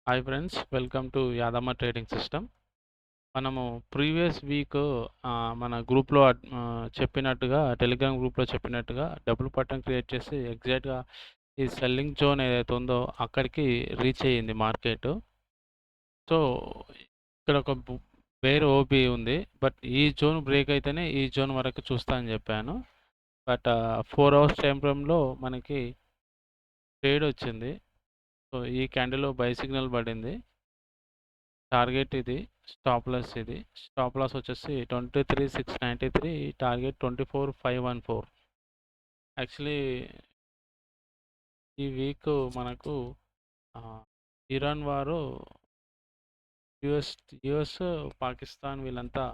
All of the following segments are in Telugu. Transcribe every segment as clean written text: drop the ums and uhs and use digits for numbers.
Hi friends, welcome to Yadamma trading system. మనము ప్రీవియస్ వీక్ మన గ్రూప్లో చెప్పినట్టుగా, టెలిగ్రామ్ గ్రూప్లో చెప్పినట్టుగా డబుల్ పట్టం క్రియేట్ చేసి ఎగ్జాక్ట్గా ఈ సెల్లింగ్ జోన్ ఏదైతే ఉందో అక్కడికి రీచ్ అయ్యింది మార్కెట్. సో ఇక్కడ ఒక వేరే ఓపీ ఉంది, బట్ ఈ జోన్ బ్రేక్ అయితేనే ఈ జోన్ వరకు చూస్తా అని చెప్పాను. బట్ 4 అవర్స్ టైం ఫ్రేమ్లో మనకి ట్రేడ్ వచ్చింది. సో ఈ క్యాండిల్లో బై సిగ్నల్ పడింది. టార్గెట్ ఇది, స్టాప్ లాస్ ఇది. స్టాప్ లాస్ వచ్చేసి 23,693, టార్గెట్ 24,514. యాక్చువల్లీ ఈ వీక్ మనకు ఇరాన్ వారు యుఎస్ పాకిస్తాన్ వీళ్ళంతా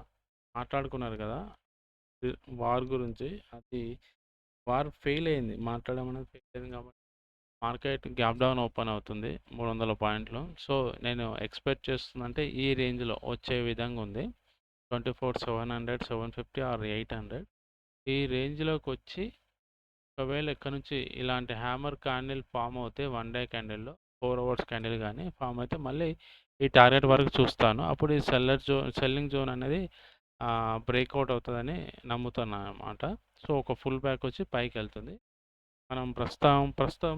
మాట్లాడుకున్నారు కదా వార్ గురించి. అది వార్ ఫెయిల్ అయింది, మాట్లాడడం అనేది ఫెయిల్ అయింది కాబట్టి మార్కెట్ గ్యాప్ డౌన్ ఓపెన్ అవుతుంది 300 పాయింట్లు. సో నేను ఎక్స్పెక్ట్ చేస్తుందంటే ఈ రేంజ్లో వచ్చే విధంగా ఉంది. 24,700, 750 ఆర్ 800 ఈ రేంజ్లోకి వచ్చి ఒకవేళ ఇక్కడ నుంచి ఇలాంటి హ్యామర్ క్యాండిల్ ఫామ్ అవుతే 1 డే క్యాండిల్లో 4 అవర్స్ క్యాండిల్ కానీ ఫామ్ అయితే మళ్ళీ ఈ టార్గెట్ వరకు చూస్తాను. అప్పుడు ఈ సెల్లింగ్ జోన్ అనేది బ్రేక్అవుట్ అవుతుందని నమ్ముతున్నాను అన్నమాట. సో ఒక ఫుల్ బ్యాక్ వచ్చి పైకి వెళ్తుంది. మనం ప్రస్తుతం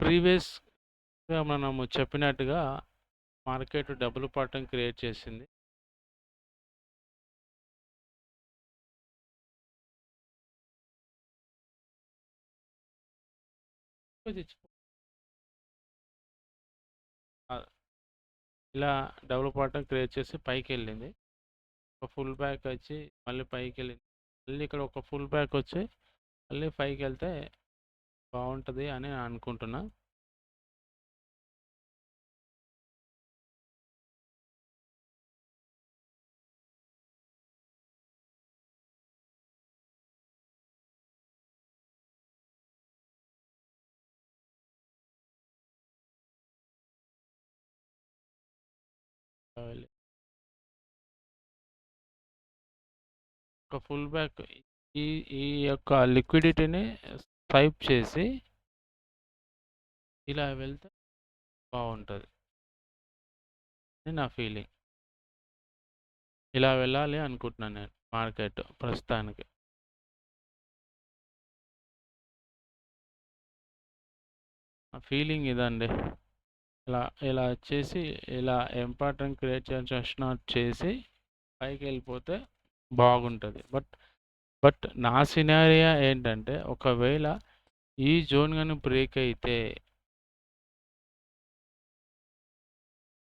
ప్రీవియస్గా మనము చెప్పినట్టుగా మార్కెట్ డబుల్ పాటం క్రియేట్ చేసింది. ఇలా డబుల్ పాటం క్రియేట్ చేసి పైకి వెళ్ళింది. ఒక ఫుల్ బ్యాక్ వచ్చి మళ్ళీ పైకి వెళ్ళింది. మళ్ళీ ఇక్కడ ఒక ఫుల్ బ్యాక్ వచ్చి మళ్ళీ పైకి వెళ్తే బాగుంటుంది అని అనుకుంటున్నా. ఒక ఫుల్ బ్యాక్ ఈ ఈ యొక్క లిక్విడిటీని స్వైప్ చేసి ఇలా వెళ్తే బాగుంటుంది అని నా ఫీలింగ్. ఇలా వెళ్ళాలి అనుకుంటున్నాను నేను మార్కెట్ ప్రస్తుతానికి. నా ఫీలింగ్ ఇదండి. ఇలా చేసి ఇలా ఇంపార్టెంట్ క్రియేట్ చేసి పైకి వెళ్ళిపోతే బాగుంటుంది. బట్ నా సినారియా ఏంటంటే ఒకవేళ ఈ జోన్ కానీ బ్రేక్ అయితే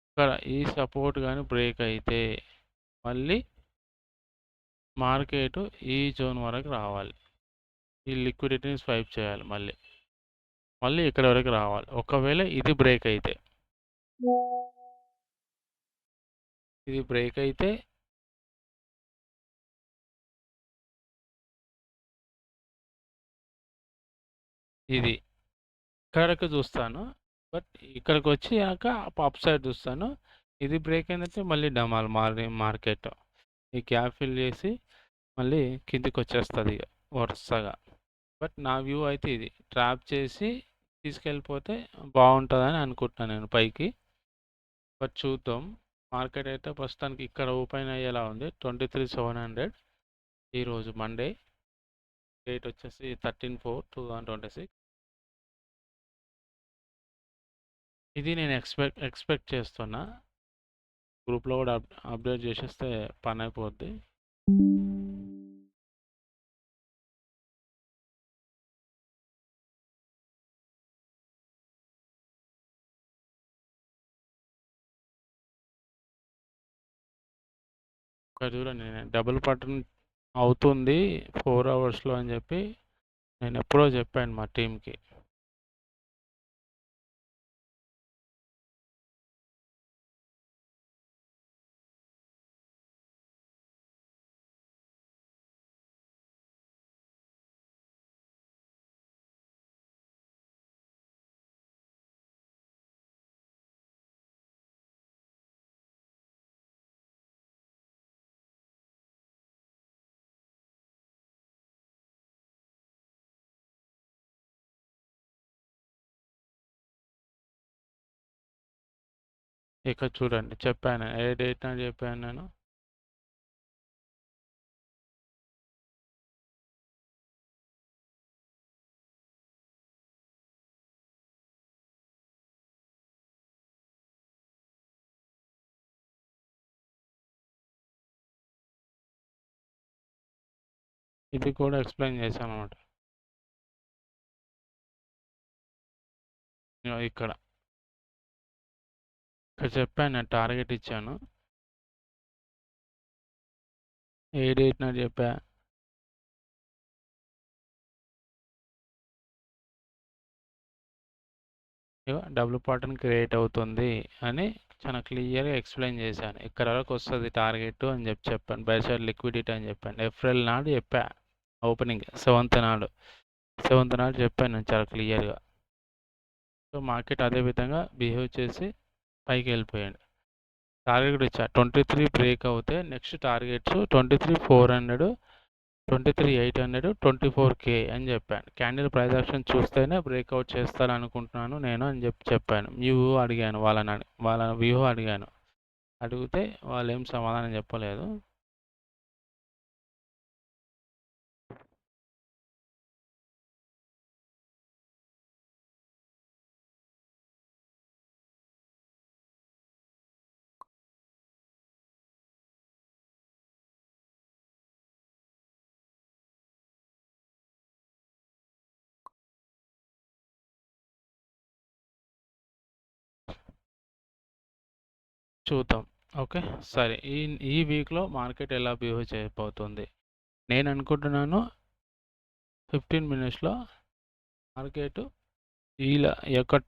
ఇక్కడ ఈ సపోర్ట్ కానీ బ్రేక్ అయితే మళ్ళీ మార్కెట్ ఈ జోన్ వరకు రావాలి. ఈ లిక్విడిటీని స్వైప్ చేయాలి, మళ్ళీ ఇక్కడ వరకు రావాలి. ఒకవేళ ఇది బ్రేక్ అయితే ఇది ఇక్కడికి చూస్తాను. బట్ ఇక్కడికి వచ్చాక అప్ సైడ్ చూస్తాను. ఇది బ్రేక్ అయిందంటే మళ్ళీ డమాల్ మార్కెట్ ఈ గ్యాప్ ఫిల్ చేసి మళ్ళీ కిందికి వచ్చేస్తుంది ఇక వరుసగా. బట్ నా వ్యూ అయితే ఇది ట్రాప్ చేసి తీసుకెళ్ళిపోతే బాగుంటుందని అనుకుంటున్నాను నేను పైకి. బట్ చూద్దాం. మార్కెట్ అయితే ప్రస్తుతానికి ఇక్కడ ఓపెన్ అయ్యేలా ఉంది 23,700. ఈరోజు మండే, డేట్ వచ్చేసి 13/4/2026. ఇది నేను ఎక్స్పెక్ట్ చేస్తున్నా. గ్రూప్లో కూడా అప్డేట్ చేసేస్తే పని అయిపోద్ది. ఇక్కడ చూడండి, నేను డబుల్ పట్టన్ అవుతుంది 4 అవర్స్లో అని చెప్పి నేను ఎప్పుడో చెప్పాను మా టీంకి. ఇక్కడ చూడండి చెప్పాను ఏ డేట్ అని చెప్పాను నేను. ఇది కూడా ఎక్స్ప్లెయిన్ చేశాను అనమాట. ఇక్కడ చెప్పాను నేను టార్గెట్ ఇచ్చాను. ఏ డేట్ అని చెప్పా. డబుల్ పాటర్న్ క్రియేట్ అవుతుంది అని చాలా క్లియర్గా ఎక్స్ప్లెయిన్ చేశాను. ఇక్కడ వరకు వస్తుంది టార్గెట్ అని చెప్పాను. బై సైడ్ లిక్విడిటీ అని చెప్పాను. ఏప్రిల్ నాడు చెప్పా ఓపెనింగ్ 7th నాడు చెప్పాను నేను చాలా క్లియర్గా. సో మార్కెట్ అదే విధంగా బిహేవ్ చేసి పైకి వెళ్ళిపోయాడు. టార్గెట్ ఇచ్చా 23 బ్రేక్ అవుతే నెక్స్ట్ టార్గెట్స్ 23,400, 23,800, 24K అని చెప్పాను. క్యాండిల్ ప్రైస్ యాక్షన్ చూస్తేనే బ్రేక్అవుట్ చేస్తారనుకుంటున్నాను నేను అని చెప్పాను. వ్యూ అడిగాను వాళ్ళ వ్యూ అడిగాను. అడిగితే వాళ్ళు ఏం సమాధానం చెప్పలేదు. చూద్దాం. ఓకే, సరే. ఈ వీక్లో మార్కెట్ ఎలా బిహేవ్ చేయబోతుంది నేను అనుకుంటున్నాను. 15 మినిట్స్లో మార్కెట్ ఇలా యొక్క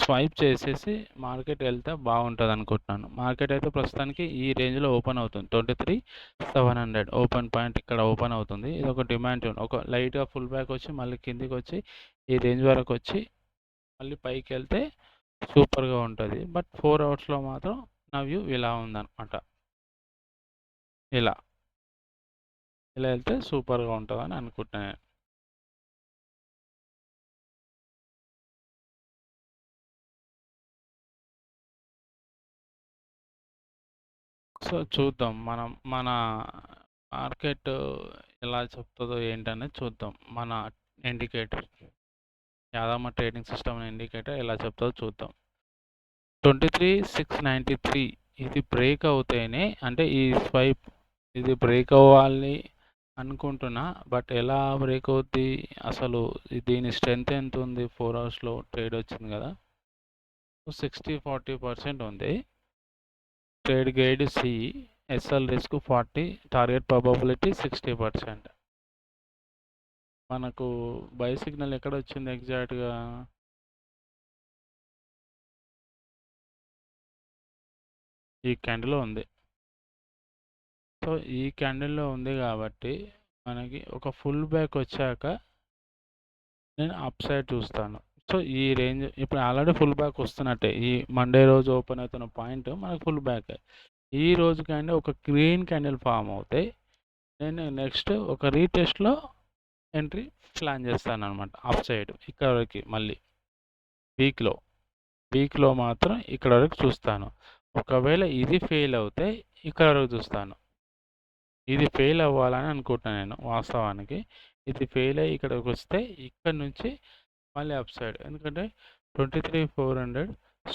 స్వైప్ చేసేసి మార్కెట్ వెళ్తే బాగుంటుంది అనుకుంటున్నాను. మార్కెట్ అయితే ప్రస్తుతానికి ఈ రేంజ్లో ఓపెన్ అవుతుంది. 23,700 ఓపెన్ పాయింట్ ఇక్కడ ఓపెన్ అవుతుంది. ఇది ఒక డిమాండ్ జోన్. ఒక లైట్గా ఫుల్ బ్యాక్ వచ్చి మళ్ళీ కిందికి వచ్చి ఈ రేంజ్ వరకు వచ్చి మళ్ళీ పైకి వెళ్తే సూపర్గా ఉంటుంది. బట్ 4 అవర్స్లో మాత్రం నా వ్యూ ఇలా ఉందన్నమాట. ఇలా వెళ్తే సూపర్గా ఉంటుందని అనుకుంటున్నాను. సో చూద్దాం మన మార్కెట్ ఎలా చెప్తుందో ఏంటనేది చూద్దాం. మన indicator Yadamma trading system indicator ఎలా చెప్తుందో చూద్దాం. 23,693 ఇది బ్రేక్ అవుతేనే, అంటే ఈ స్వైప్ ఇది బ్రేక్ అవ్వాలి అనుకుంటున్నా. బట్ ఎలా బ్రేక్ అవుద్ది అసలు, దీని స్ట్రెంత్ ఎంత ఉంది? 4 అవర్స్లో ట్రేడ్ వచ్చింది కదా, 60-40% ఉంది. ట్రేడ్ గైడ్ సి, ఎస్ఎల్ రిస్క్ 40, టార్గెట్ ప్రాబబిలిటీ 60%. మనకు బై సిగ్నల్ ఎక్కడ వచ్చింది ఎగ్జాక్ట్గా? ఈ క్యాండిల్లో ఉంది. సో ఈ క్యాండిల్లో ఉంది కాబట్టి మనకి ఒక ఫుల్ బ్యాక్ వచ్చాక నేను అప్ సైడ్ చూస్తాను. సో ఈ రేంజ్ ఇప్పుడు ఆల్రెడీ ఫుల్ బ్యాక్ వస్తున్నట్టే. ఈ మండే రోజు ఓపెన్ అవుతున్న పాయింట్ మనకు ఫుల్ బ్యాక్. ఈ రోజు కానీ ఒక గ్రీన్ క్యాండిల్ ఫామ్ అవుతాయి. నేను నెక్స్ట్ ఒక రీటెస్ట్లో ఎంట్రీ ప్లాన్ చేస్తాను అనమాట అప్ సైడ్. ఇక్కడ వరకు మళ్ళీ వీక్లో మాత్రం ఇక్కడ వరకు చూస్తాను. ఒకవేళ ఇది ఫెయిల్ అవుతే ఇక్కడ వరకు చూస్తాను. ఇది ఫెయిల్ అవ్వాలని అనుకుంటున్నాను నేను వాస్తవానికి. ఇది ఫెయిల్ అయ్యి ఇక్కడికి వస్తే ఇక్కడ నుంచి మళ్ళీ అప్ సైడ్. ఎందుకంటే 23,400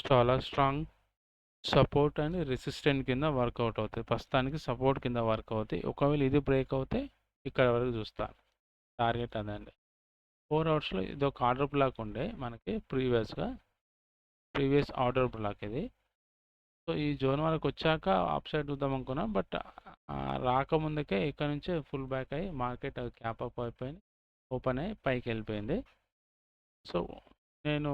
చాలా స్ట్రాంగ్ సపోర్ట్ అండ్ రెసిస్టెంట్ కింద వర్కౌట్ అవుతుంది. ప్రస్తుతానికి సపోర్ట్ కింద వర్క్ అవుతాయి. ఒకవేళ ఇది బ్రేక్ అవుతే ఇక్కడ వరకు చూస్తాను. టార్గెట్ అదండి. 4 అవర్స్లో ఇది ఒక ఆర్డర్ బ్లాక్ ఉండే మనకి ప్రీవియస్ ఆర్డర్ బ్లాక్ ఇది. సో ఈ జోన్ వరకు వచ్చాక అప్ సైడ్ చూద్దాం అనుకున్నాం. బట్ రాకముందుకే ఇక్కడ నుంచే ఫుల్ బ్యాక్ అయ్యి మార్కెట్ క్యాప్ అప్ అయిపోయింది, ఓపెన్ అయ్యి పైకి వెళ్ళిపోయింది. సో నేను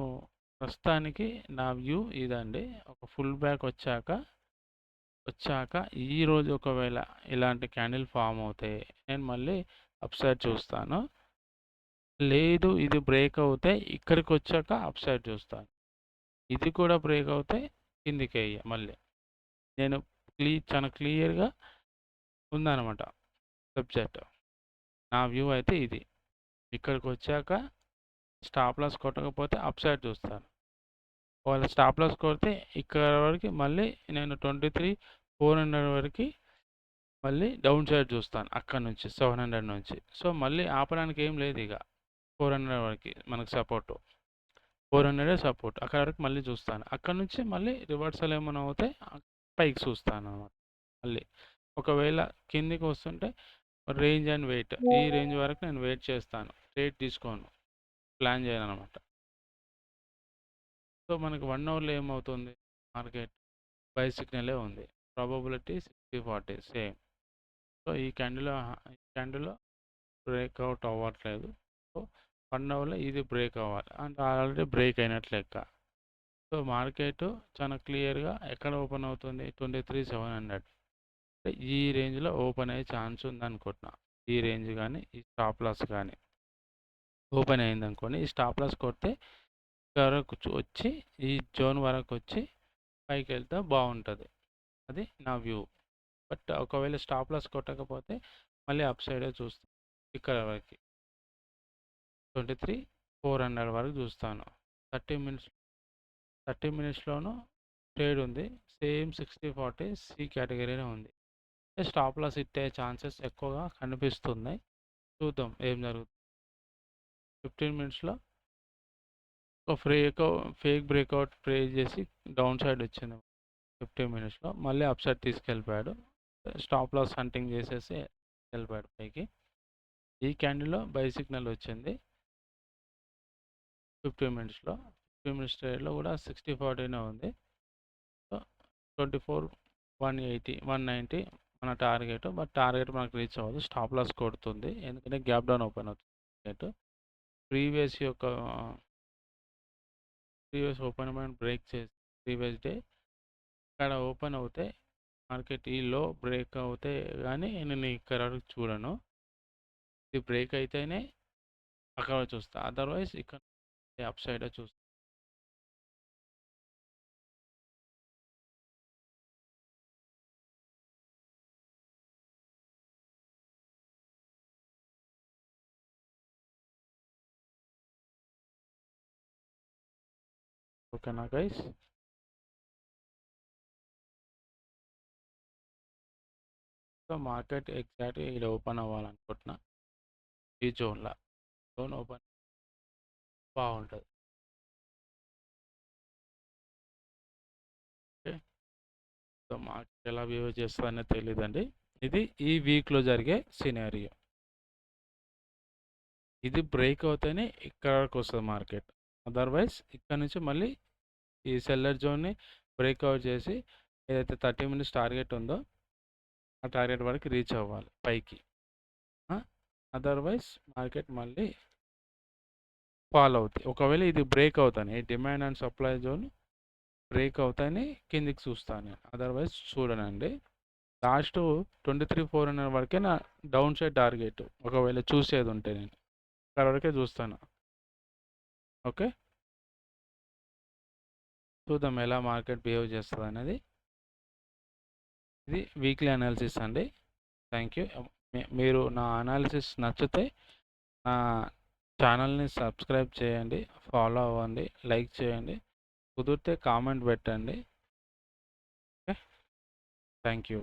ప్రస్తుతానికి నా వ్యూ ఇదండి. ఒక ఫుల్ బ్యాక్ వచ్చాక ఈరోజు ఒకవేళ ఇలాంటి క్యాండిల్ ఫామ్ అవుతే నేను మళ్ళీ అప్ సైడ్ చూస్తాను. లేదు ఇది బ్రేక్ అవుతే ఇక్కడికి వచ్చాక అప్ సైడ్ చూస్తాను. ఇది కూడా బ్రేక్ అవుతే కిందికి అయ్యా మళ్ళీ. నేను చాలా క్లియర్గా ఉందన్నమాట సబ్జెక్ట్. నా వ్యూ అయితే ఇది. ఇక్కడికి వచ్చాక స్టాప్ లాస్ కొట్టకపోతే అప్ సైడ్ చూస్తాను. ఒకవేళ స్టాప్ లాస్ కొడితే ఇక్కడ వరకు మళ్ళీ నేను 23,400 వరకు మళ్ళీ డౌన్ సైడ్ చూస్తాను అక్కడ నుంచి 700 నుంచి. సో మళ్ళీ ఆపడానికి ఏం లేదు ఇక 400 వరకు మనకు సపోర్టు 400 సపోర్ట్ అక్కడ వరకు మళ్ళీ చూస్తాను. అక్కడ నుంచి మళ్ళీ రివర్సల్ ఏమైనా అవుతే పైకి చూస్తాను అన్నమాట. మళ్ళీ ఒకవేళ కిందికి వస్తుంటే రేంజ్ అండ్ వెయిట్, ఈ రేంజ్ వరకు నేను వెయిట్ చేస్తాను, ట్రేడ్ తీసుకోను, ప్లాన్ చేయను అనమాట. సో మనకి 1 అవర్లో ఏమవుతుంది, మార్కెట్ బై సిగ్నలే ఉంది, ప్రాబబిలిటీ 60-40 సేమ్. సో ఈ క్యాండిల్లో బ్రేక్అవుట్ అవ్వట్లేదు. సో 1 అవర్లో ఇది బ్రేక్ అవ్వాలి అంటే ఆల్రెడీ బ్రేక్ అయినట్లు లెక్క. సో మార్కెట్ చాలా క్లియర్గా ఎక్కడ ఓపెన్ అవుతుంది, 23,700 ఈ రేంజ్లో ఓపెన్ అయ్యే ఛాన్స్ ఉందనుకుంటున్నా. ఈ రేంజ్ కానీ ఈ స్టాప్ లాస్ కానీ ఓపెన్ అయింది అనుకోండి, ఈ స్టాప్ లాస్ కొడితే వరకు వచ్చి ఈ జోన్ వరకు వచ్చి పైకి వెళ్తే బాగుంటుంది, అది నా వ్యూ. బట్ ఒకవేళ స్టాప్ లాస్ కొట్టకపోతే మళ్ళీ అప్ సైడే చూస్తాను, ఇక్కడ వరకు 23,400 వరకు చూస్తాను. 30 మినిట్స్లోనూ ట్రేడ్ ఉంది, సేమ్ 60-40 సి కేటగిరీనే ఉంది. స్టాప్ లాస్ హిట్ అయ్యే ఛాన్సెస్ ఎక్కువగా కనిపిస్తున్నాయి. చూద్దాం ఏం జరుగుతుంది. 15 మినిట్స్లో ఒక ఫేక్ బ్రేక్అవుట్ ప్రే చేసి డౌన్ సైడ్ వచ్చింది 15 మినిట్స్లో, మళ్ళీ అప్ సైడ్ తీసుకెళ్ళిపోయాడు, స్టాప్ లాస్ హంటింగ్ చేసేసి వెళ్ళిపోయాడు పైకి. ఈ క్యాండిల్లో బై సిగ్నల్ వచ్చింది 15 మినిట్స్లో. 15 మినిట్స్ ట్రేడ్లో కూడా 60-40నే ఉంది. సో 24,180 190 మన టార్గెట్. బట్ టార్గెట్ మనకు రీచ్ అవ్వదు, స్టాప్ లాస్ కొడుతుంది, ఎందుకంటే గ్యాప్ డౌన్ ఓపెన్ అవుతుంది మార్కెట్. ప్రీవియస్ ఓపెన్ బ్రేక్ చేసి ప్రీవియస్ డే ఇక్కడ ఓపెన్ అవుతే మార్కెట్ ఈ లో బ్రేక్ అవుతే కానీ నేను ఇక్కడ వరకు చూడను, ఇది బ్రేక్ అయితేనే అక్కడ చూస్తా, అదర్వైజ్ ఇక్కడ అప్ సైడ్ చూస్తా. ఓకేనా గైస్? సో మార్కెట్ ఎగ్జాక్ట్గా ఇక్కడ ఓపెన్ అవ్వాలనుకుంటున్నా, ఈ జోన్ ఓపెన్ బాగుంటుంది. ఓకే, సో మార్కెట్ ఎలా బిహేవ్ చేస్తుందనే తెలియదండి. ఇది ఈ వీక్లో జరిగే సినారియో. ఇది బ్రేక్ అవుతేనే ఇక్కడ వరకు వస్తుంది మార్కెట్, అదర్వైజ్ ఇక్కడ నుంచి మళ్ళీ ఈ సెల్లర్ జోన్ని బ్రేక్అవుట్ చేసి ఏదైతే 30 మినిట్స్ టార్గెట్ ఉందో ఆ టార్గెట్ వరకు రీచ్ అవ్వాలి పైకి, అదర్వైజ్ మార్కెట్ మళ్ళీ ఫాల్ అవుతాయి. ఒకవేళ ఇది బ్రేక్ అవుతాను, ఈ demand and supply zone break అవుతాయని కిందికి చూస్తాను నేను, అదర్వైజ్ చూడనండి. లాస్ట్ 23,400 వరకే నా డౌన్ సైడ్ టార్గెట్, ఒకవేళ చూసేది ఉంటే నేను అక్కడ వరకే చూస్తాను. ఓకే, చూద్దాం ఎలా మార్కెట్ బిహేవ్ చేస్తుంది అనేది. ఇది వీక్లీ అనాలిసిస్ అండి. Thank you. మీరు నా అనాలిసిస్ నచ్చితే నా ఛానల్ని సబ్స్క్రైబ్ చేయండి, ఫాలో అవ్వండి, లైక్ చేయండి, కుదిరితే కామెంట్ పెట్టండి. Okay, thank you.